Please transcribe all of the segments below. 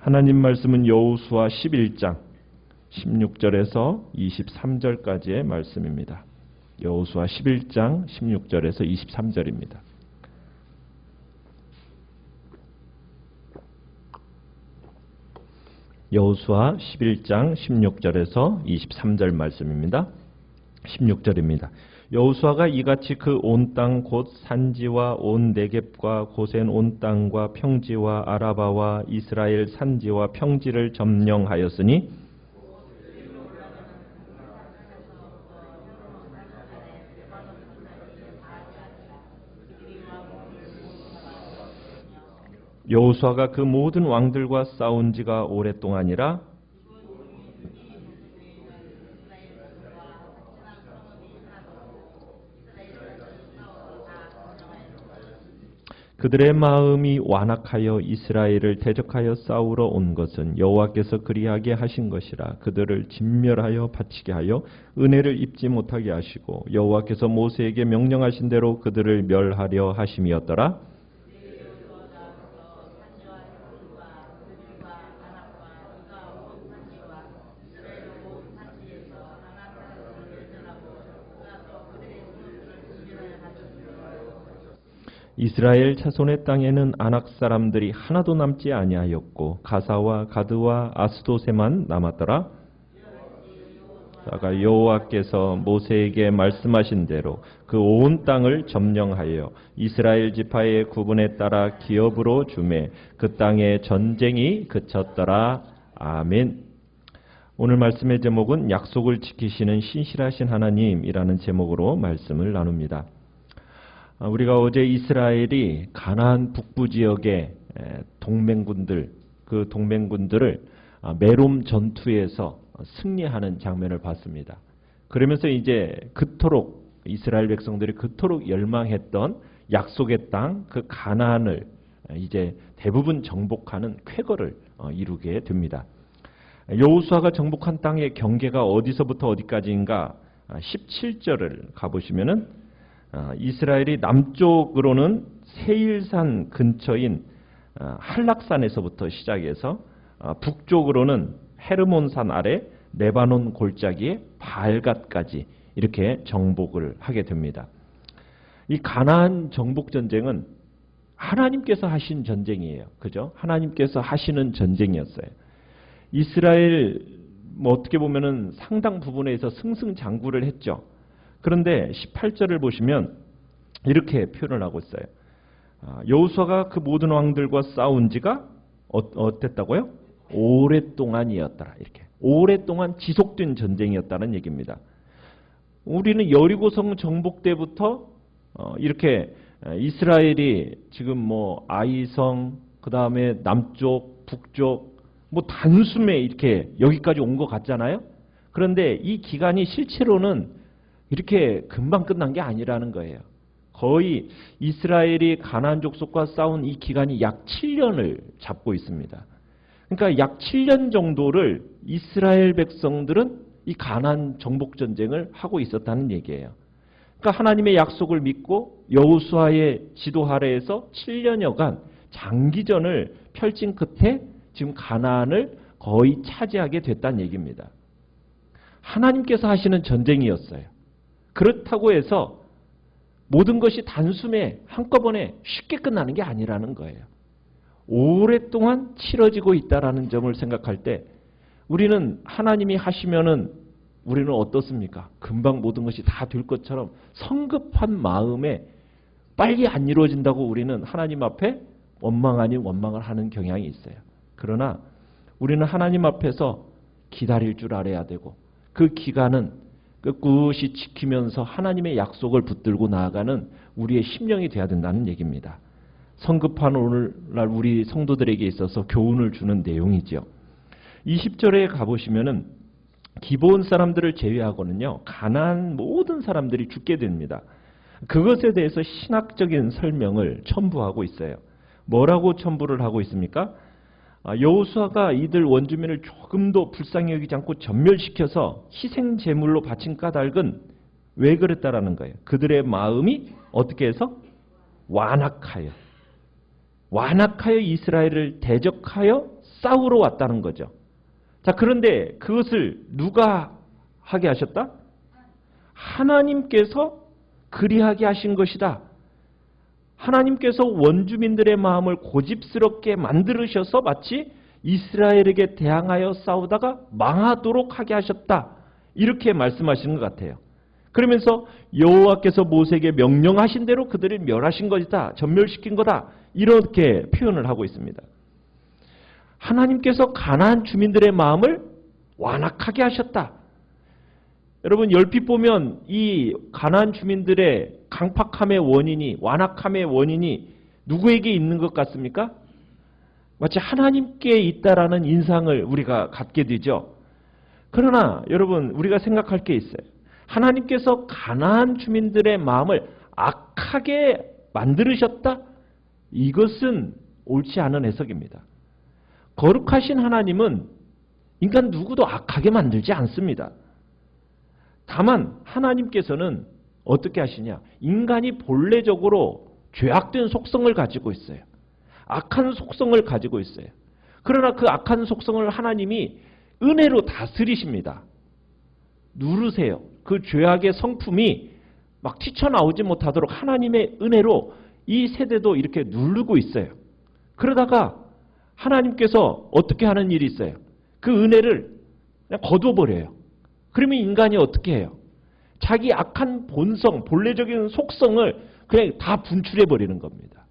하나님 말씀은 여호수아 11장 16절에서 23절까지의 말씀입니다. 여호수아 11장 16절에서 23절입니다. 여호수아 11장 16절에서 23절 말씀입니다. 16절입니다. 여호수아가 이같이 그 온 땅 곧 산지와 온 네겝과 고센 온 땅과 평지와 아라바와 이스라엘 산지와 평지를 점령하였으니 여호수아가 그 모든 왕들과 싸운 지가 오랫동안이라 그들의 마음이 완악하여 이스라엘을 대적하여 싸우러 온 것은 여호와께서 그리하게 하신 것이라. 그들을 진멸하여 바치게 하여 은혜를 입지 못하게 하시고 여호와께서 모세에게 명령하신 대로 그들을 멸하려 하심이었더라. 이스라엘 자손의 땅에는 아낙 사람들이 하나도 남지 아니하였고 가사와 가드와 아스도세만 남았더라. 다가 여호와께서 모세에게 말씀하신 대로 그 온 땅을 점령하여 이스라엘 지파의 구분에 따라 기업으로 주매 그 땅에 전쟁이 그쳤더라. 아멘. 오늘 말씀의 제목은 약속을 지키시는 신실하신 하나님이라는 제목으로 말씀을 나눕니다. 우리가 어제 이스라엘이 가나안 북부 지역의 동맹군들, 그 동맹군들을 메롬 전투에서 승리하는 장면을 봤습니다. 그러면서 이제 그토록 이스라엘 백성들이 그토록 열망했던 약속의 땅, 그 가나안을 이제 대부분 정복하는 쾌거를 이루게 됩니다. 여호수아가 정복한 땅의 경계가 어디서부터 어디까지인가 17절을 가보시면은 이스라엘이 남쪽으로는 세일산 근처인 한락산에서부터 시작해서 북쪽으로는 헤르몬산 아래 레바논 골짜기의 바알갓까지 이렇게 정복을 하게 됩니다. 이 가나안 정복 전쟁은 하나님께서 하신 전쟁이에요. 그죠? 하나님께서 하시는 전쟁이었어요. 이스라엘 어떻게 보면은 상당 부분에서 승승장구를 했죠. 그런데 18절을 보시면 이렇게 표현을 하고 있어요. 여호수아가 그 모든 왕들과 싸운 지가 어땠다고요? 오랫동안이었더라. 이렇게 오랫동안 지속된 전쟁이었다는 얘기입니다. 우리는 여리고성 정복 때부터 이렇게 이스라엘이 지금 뭐 아이성, 그 다음에 남쪽, 북쪽, 뭐 단숨에 이렇게 여기까지 온 것 같잖아요. 그런데 이 기간이 실제로는 이렇게 금방 끝난 게 아니라는 거예요. 거의 이스라엘이 가나안 족속과 싸운 이 기간이 약 7년을 잡고 있습니다. 그러니까 약 7년 정도를 이스라엘 백성들은 이 가나안 정복 전쟁을 하고 있었다는 얘기예요. 그러니까 하나님의 약속을 믿고 여호수아의 지도 아래에서 7년여간 장기전을 펼친 끝에 지금 가나안을 거의 차지하게 됐다는 얘기입니다. 하나님께서 하시는 전쟁이었어요. 그렇다고 해서 모든 것이 단숨에 한꺼번에 쉽게 끝나는 게 아니라는 거예요. 오랫동안 치러지고 있다는 점을 생각할 때 우리는 하나님이 하시면은 우리는 어떻습니까? 금방 모든 것이 다 될 것처럼 성급한 마음에 빨리 안 이루어진다고 우리는 하나님 앞에 원망 아닌 원망을 하는 경향이 있어요. 그러나 우리는 하나님 앞에서 기다릴 줄 알아야 되고 그 기간은 끝끝이 지키면서 하나님의 약속을 붙들고 나아가는 우리의 심령이 되어야 된다는 얘기입니다. 성급한 오늘날 우리 성도들에게 있어서 교훈을 주는 내용이죠. 20절에 가보시면은 기브온 사람들을 제외하고는요, 가나안 모든 사람들이 죽게 됩니다. 그것에 대해서 신학적인 설명을 첨부하고 있어요. 뭐라고 첨부를 하고 있습니까? 여호수아가 이들 원주민을 조금도 불쌍히 여기지 않고 전멸시켜서 희생 제물로 바친 까닭은 왜 그랬다라는 거예요. 그들의 마음이 어떻게 해서 완악하여 이스라엘을 대적하여 싸우러 왔다는 거죠. 자, 그런데 그것을 누가 하게 하셨다? 하나님께서 그리하게 하신 것이다. 하나님께서 원주민들의 마음을 고집스럽게 만들으셔서 마치 이스라엘에게 대항하여 싸우다가 망하도록 하게 하셨다. 이렇게 말씀하시는 것 같아요. 그러면서 여호와께서 모세에게 명령하신 대로 그들을 멸하신 것이다. 전멸시킨 거다. 이렇게 표현을 하고 있습니다. 하나님께서 가나안 주민들의 마음을 완악하게 하셨다. 여러분 얼핏 보면 이 가나안 주민들의 강팍함의 원인이, 완악함의 원인이 누구에게 있는 것 같습니까? 마치 하나님께 있다라는 인상을 우리가 갖게 되죠. 그러나 여러분 우리가 생각할 게 있어요. 하나님께서 가나안 주민들의 마음을 악하게 만들으셨다? 이것은 옳지 않은 해석입니다. 거룩하신 하나님은 인간 누구도 악하게 만들지 않습니다. 다만 하나님께서는 어떻게 하시냐? 인간이 본래적으로 죄악된 속성을 가지고 있어요. 악한 속성을 가지고 있어요. 그러나 그 악한 속성을 하나님이 은혜로 다스리십니다. 누르세요. 그 죄악의 성품이 막 튀쳐나오지 못하도록 하나님의 은혜로 이 세대도 이렇게 누르고 있어요. 그러다가 하나님께서 어떻게 하는 일이 있어요? 그 은혜를 그냥 거둬버려요. 그러면 인간이 어떻게 해요? 자기 악한 본성, 본래적인 속성을 그냥 다 분출해버리는 겁니다.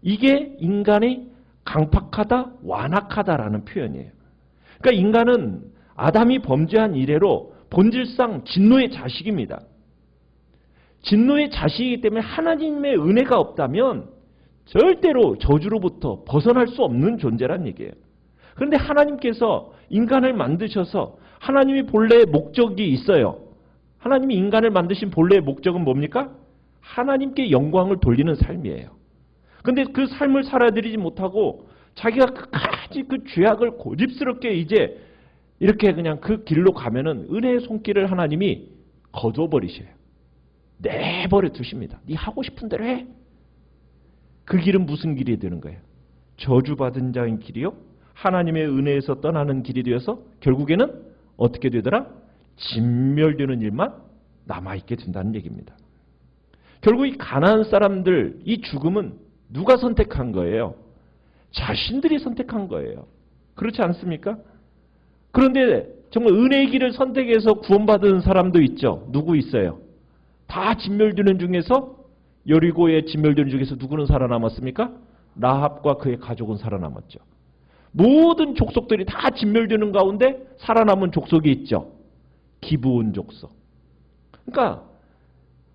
이게 인간이 강팍하다, 완악하다라는 표현이에요. 그러니까 인간은 아담이 범죄한 이래로 본질상 진노의 자식입니다. 진노의 자식이기 때문에 하나님의 은혜가 없다면 절대로 저주로부터 벗어날 수 없는 존재란 얘기예요. 그런데 하나님께서 인간을 만드셔서 하나님이 본래의 목적이 있어요. 하나님이 인간을 만드신 본래의 목적은 뭡니까? 하나님께 영광을 돌리는 삶이에요. 그런데 그 삶을 살아들이지 못하고 자기가 끝까지 그 죄악을 고집스럽게 이제 이렇게 그냥 그 길로 가면은 은혜의 손길을 하나님이 거둬버리셔요. 내버려 두십니다. 네 하고 싶은 대로 해. 그 길은 무슨 길이 되는 거예요? 저주받은 자인 길이요? 하나님의 은혜에서 떠나는 길이 되어서 결국에는 어떻게 되더라? 진멸되는 일만 남아있게 된다는 얘기입니다. 결국 이 가나안 사람들, 이 죽음은 누가 선택한 거예요? 자신들이 선택한 거예요. 그렇지 않습니까? 그런데 정말 은혜의 길을 선택해서 구원받은 사람도 있죠. 누구 있어요? 다 진멸되는 중에서 여리고의 진멸되는 중에서 누구는 살아남았습니까? 라합과 그의 가족은 살아남았죠. 모든 족속들이 다 진멸되는 가운데 살아남은 족속이 있죠. 기브온 족속. 그러니까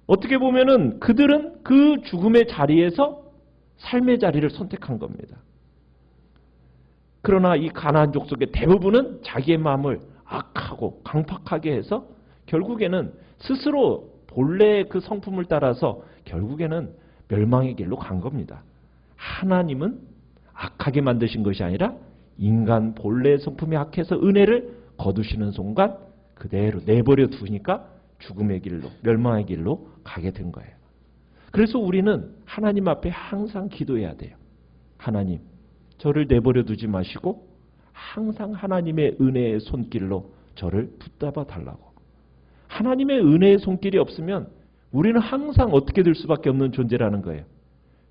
어떻게 보면은 그들은 그 죽음의 자리에서 삶의 자리를 선택한 겁니다. 그러나 이 가나안 족속의 대부분은 자기의 마음을 악하고 강팍하게 해서 결국에는 스스로 본래의 그 성품을 따라서 결국에는 멸망의 길로 간 겁니다. 하나님은 악하게 만드신 것이 아니라 인간 본래의 성품이 악해서 은혜를 거두시는 순간 그대로 내버려 두니까 죽음의 길로, 멸망의 길로 가게 된 거예요. 그래서 우리는 하나님 앞에 항상 기도해야 돼요. 하나님, 저를 내버려 두지 마시고 항상 하나님의 은혜의 손길로 저를 붙잡아 달라고. 하나님의 은혜의 손길이 없으면 우리는 항상 어떻게 될 수밖에 없는 존재라는 거예요.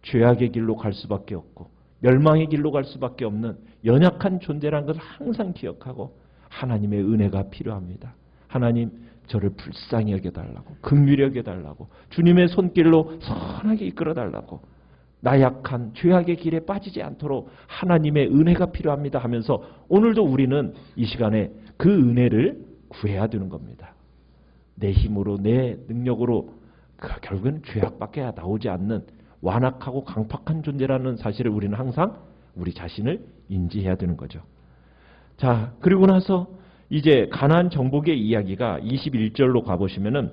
죄악의 길로 갈 수밖에 없고 멸망의 길로 갈 수밖에 없는 연약한 존재라는 것을 항상 기억하고 하나님의 은혜가 필요합니다. 하나님, 저를 불쌍히 여겨달라고, 긍휼히 여겨달라고, 주님의 손길로 선하게 이끌어달라고, 나약한 죄악의 길에 빠지지 않도록 하나님의 은혜가 필요합니다 하면서 오늘도 우리는 이 시간에 그 은혜를 구해야 되는 겁니다. 내 힘으로, 내 능력으로 결국에는 죄악밖에 나오지 않는 완악하고 강팍한 존재라는 사실을 우리는 항상 우리 자신을 인지해야 되는 거죠. 자, 그리고 나서 이제 가나안 정복의 이야기가 21절로 가보시면은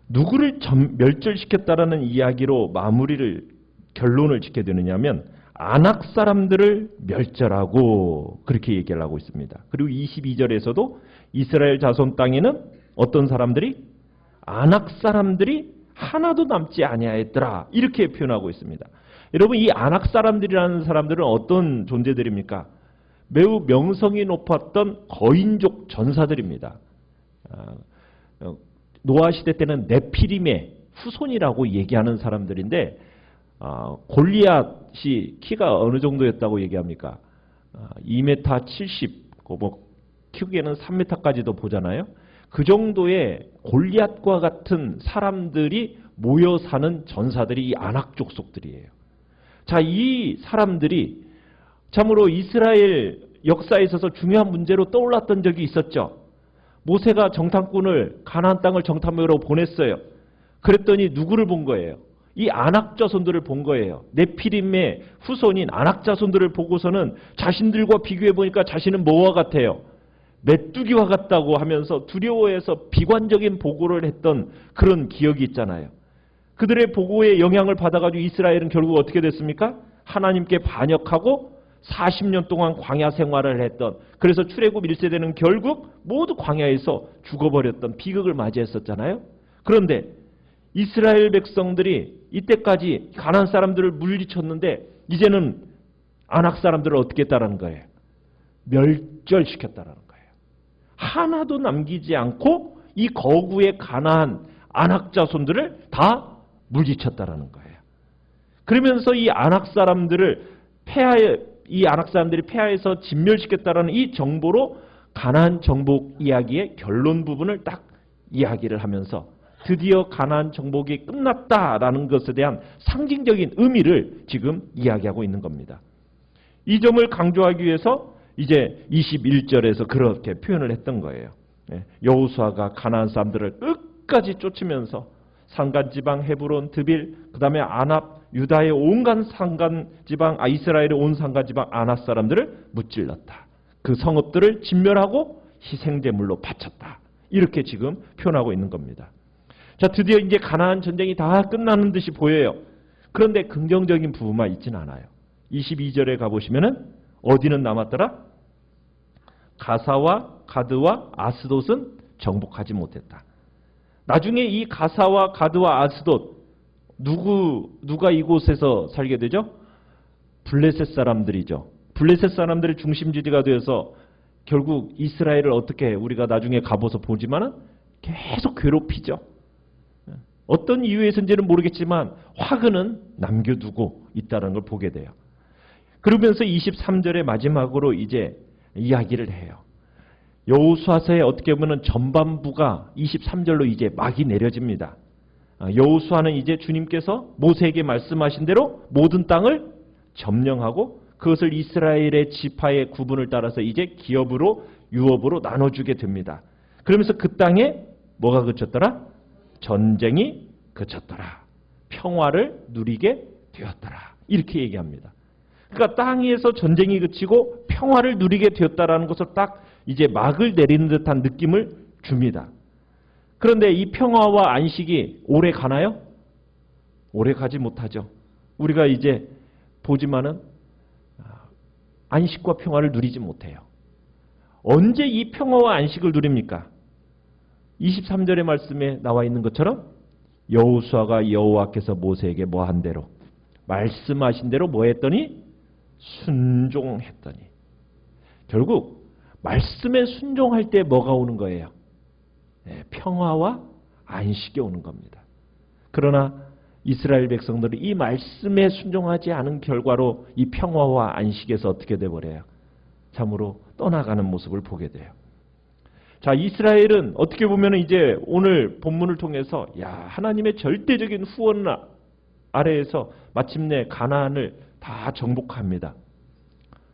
누구를 멸절시켰다라는 이야기로 마무리를 결론을 짓게 되느냐면 아낙 사람들을 멸절하고 그렇게 얘기를 하고 있습니다. 그리고 22절에서도 이스라엘 자손 땅에는 어떤 사람들이? 아낙 사람들이 하나도 남지 아니하였더라 이렇게 표현하고 있습니다. 여러분, 이 아낙 사람들이라는 사람들은 어떤 존재들입니까? 매우 명성이 높았던 거인족 전사들입니다. 노아 시대 때는 네피림의 후손이라고 얘기하는 사람들인데, 골리앗이 키가 어느 정도였다고 얘기합니까? 2m 70, 뭐 키우기에는 3m까지도 보잖아요. 그 정도의 골리앗과 같은 사람들이 모여 사는 전사들이 이 아낙 족속들이에요. 자, 이 사람들이 참으로 이스라엘 역사에 있어서 중요한 문제로 떠올랐던 적이 있었죠. 모세가 정탐꾼을 가나안 땅을 정탐하러 보냈어요. 그랬더니 누구를 본 거예요? 이 아낙 자손들을 본 거예요. 네피림의 후손인 아낙 자손들을 보고서는 자신들과 비교해 보니까 자신은 뭐와 같아요? 메뚜기와 같다고 하면서 두려워해서 비관적인 보고를 했던 그런 기억이 있잖아요. 그들의 보고에 영향을 받아가지고 이스라엘은 결국 어떻게 됐습니까? 하나님께 반역하고 40년 동안 광야 생활을 했던, 그래서 출애굽 1세대는 결국 모두 광야에서 죽어버렸던 비극을 맞이했었잖아요. 그런데 이스라엘 백성들이 이때까지 가나안 사람들을 물리쳤는데 이제는 아낙 사람들을 어떻게 했다라는 거예요? 멸절시켰다라는 거예요. 하나도 남기지 않고 이 거구의 가나안 아낙 자손들을 다 물리쳤다라는 거예요. 그러면서 이 아낙 사람들을 이 아낙 사람들이 폐하에서 진멸시켰다라는 이 정보로 가나안 정복 이야기의 결론 부분을 딱 이야기를 하면서 드디어 가나안 정복이 끝났다라는 것에 대한 상징적인 의미를 지금 이야기하고 있는 겁니다. 이 점을 강조하기 위해서 이제 21절에서 그렇게 표현을 했던 거예요. 여호수아가 가나안 사람들을 끝까지 쫓으면서 산간지방 헤브론, 드빌, 그 다음에 아납, 유다의 온갖 산간지방, 이스라엘의 온 산간지방 아낙 사람들을 무찔렀다. 그 성읍들을 진멸하고 희생제물로 바쳤다. 이렇게 지금 표현하고 있는 겁니다. 자, 드디어 이제 가나안 전쟁이 다 끝나는 듯이 보여요. 그런데 긍정적인 부분만 있지는 않아요. 22절에 가보시면은 어디는 남았더라? 가사와 가드와 아스돗은 정복하지 못했다. 나중에 이 가사와 가드와 아스돗, 누가 이곳에서 살게 되죠? 블레셋 사람들이죠. 블레셋 사람들의 중심지대가 되어서 결국 이스라엘을 어떻게 우리가 나중에 가보서 보지만은 계속 괴롭히죠. 어떤 이유에서인지는 모르겠지만 화근은 남겨두고 있다는 걸 보게 돼요. 그러면서 23절의 마지막으로 이제 이야기를 해요. 여호수아서의 어떻게 보면 전반부가 23절로 이제 막이 내려집니다. 여호수아는 이제 주님께서 모세에게 말씀하신 대로 모든 땅을 점령하고 그것을 이스라엘의 지파의 구분을 따라서 이제 기업으로 유업으로 나눠주게 됩니다. 그러면서 그 땅에 뭐가 그쳤더라? 전쟁이 그쳤더라. 평화를 누리게 되었더라. 이렇게 얘기합니다. 그러니까 땅에서 전쟁이 그치고 평화를 누리게 되었다라는 것을 딱 이제 막을 내리는 듯한 느낌을 줍니다. 그런데 이 평화와 안식이 오래 가나요? 오래 가지 못하죠. 우리가 이제 보지만은 안식과 평화를 누리지 못해요. 언제 이 평화와 안식을 누립니까? 23절의 말씀에 나와 있는 것처럼 여호수아가 여호와께서 모세에게 뭐 한 대로 말씀하신 대로 뭐 했더니 순종했더니, 결국 말씀에 순종할 때 뭐가 오는 거예요? 평화와 안식이 오는 겁니다. 그러나 이스라엘 백성들이 이 말씀에 순종하지 않은 결과로 이 평화와 안식에서 어떻게 돼버려요? 참으로 떠나가는 모습을 보게 돼요. 자, 이스라엘은 어떻게 보면 이제 오늘 본문을 통해서 하나님의 절대적인 후원 아래에서 마침내 가나안을 다 정복합니다.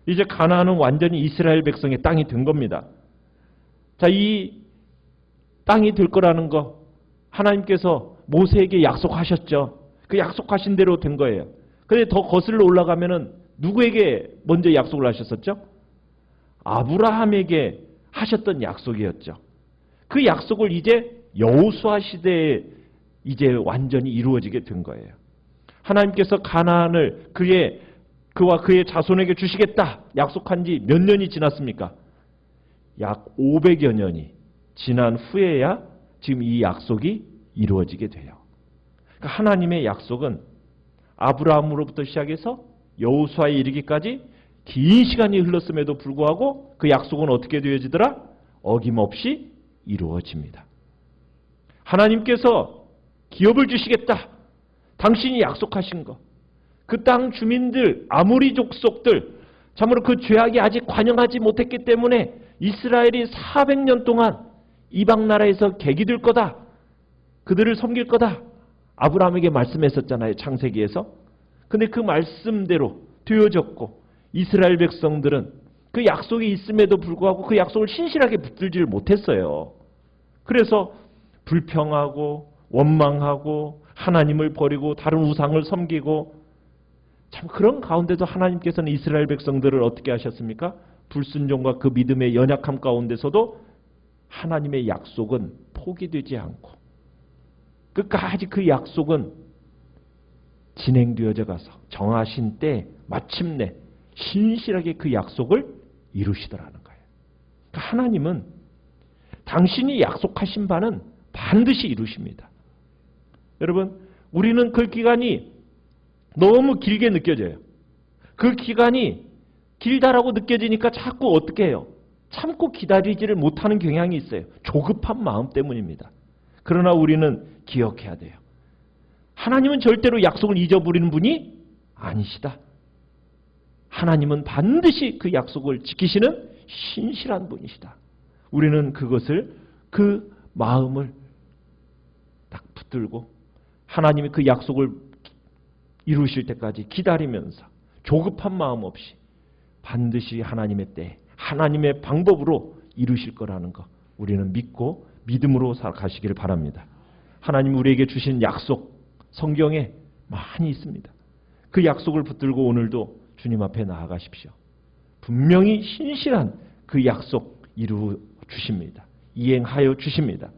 이제 가나안은 완전히 이스라엘 백성의 땅이 된 겁니다. 자, 이 땅이 될 거라는 거 하나님께서 모세에게 약속하셨죠. 그 약속하신 대로 된 거예요. 그런데 더 거슬러 올라가면은 누구에게 먼저 약속을 하셨었죠? 아브라함에게 하셨던 약속이었죠. 그 약속을 이제 여호수아 시대에 이제 완전히 이루어지게 된 거예요. 하나님께서 가나안을 그와 그의 자손에게 주시겠다 약속한 지 몇 년이 지났습니까? 약 500여 년이 지난 후에야 지금 이 약속이 이루어지게 돼요. 그러니까 하나님의 약속은 아브라함으로부터 시작해서 여호수아에 이르기까지 긴 시간이 흘렀음에도 불구하고 그 약속은 어떻게 되어지더라? 어김없이 이루어집니다. 하나님께서 기업을 주시겠다. 당신이 약속하신 것. 그 땅 주민들, 아모리 족속들, 참으로 그 죄악이 아직 관영하지 못했기 때문에 이스라엘이 400년 동안 이방 나라에서 객이 될 거다. 그들을 섬길 거다. 아브라함에게 말씀했었잖아요. 창세기에서. 근데 그 말씀대로 되어졌고 이스라엘 백성들은 그 약속이 있음에도 불구하고 그 약속을 신실하게 붙들지를 못했어요. 그래서 불평하고 원망하고 하나님을 버리고 다른 우상을 섬기고 참 그런 가운데도 하나님께서는 이스라엘 백성들을 어떻게 하셨습니까? 불순종과 그 믿음의 연약함 가운데서도 하나님의 약속은 포기되지 않고 끝까지 그 약속은 진행되어져 가서 정하신 때 마침내 신실하게 그 약속을 이루시더라는 거예요. 그러니까 하나님은 당신이 약속하신 바는 반드시 이루십니다. 여러분, 우리는 그 기간이 너무 길게 느껴져요. 그 기간이 길다라고 느껴지니까 자꾸 어떻게 해요? 참고 기다리지를 못하는 경향이 있어요. 조급한 마음 때문입니다. 그러나 우리는 기억해야 돼요. 하나님은 절대로 약속을 잊어버리는 분이 아니시다. 하나님은 반드시 그 약속을 지키시는 신실한 분이시다. 우리는 그것을, 그 마음을 딱 붙들고 하나님이 그 약속을 이루실 때까지 기다리면서 조급한 마음 없이 반드시 하나님의 때, 하나님의 방법으로 이루실 거라는 것 우리는 믿고 믿음으로 살아가시기를 바랍니다. 하나님 우리에게 주신 약속 성경에 많이 있습니다. 그 약속을 붙들고 오늘도 주님 앞에 나아가십시오. 분명히 신실한 그 약속 이루어 주십니다. 이행하여 주십니다.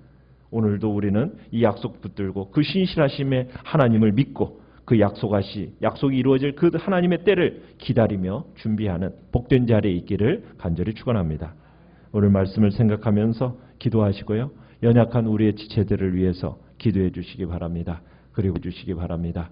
오늘도 우리는 이 약속 붙들고 그 신실하심의 하나님을 믿고 그 약속이 이루어질 그 하나님의 때를 기다리며 준비하는 복된 자리에 있기를 간절히 축원합니다. 오늘 말씀을 생각하면서 기도하시고요. 연약한 우리의 지체들을 위해서 기도해 주시기 바랍니다. 그리고 주시기 바랍니다.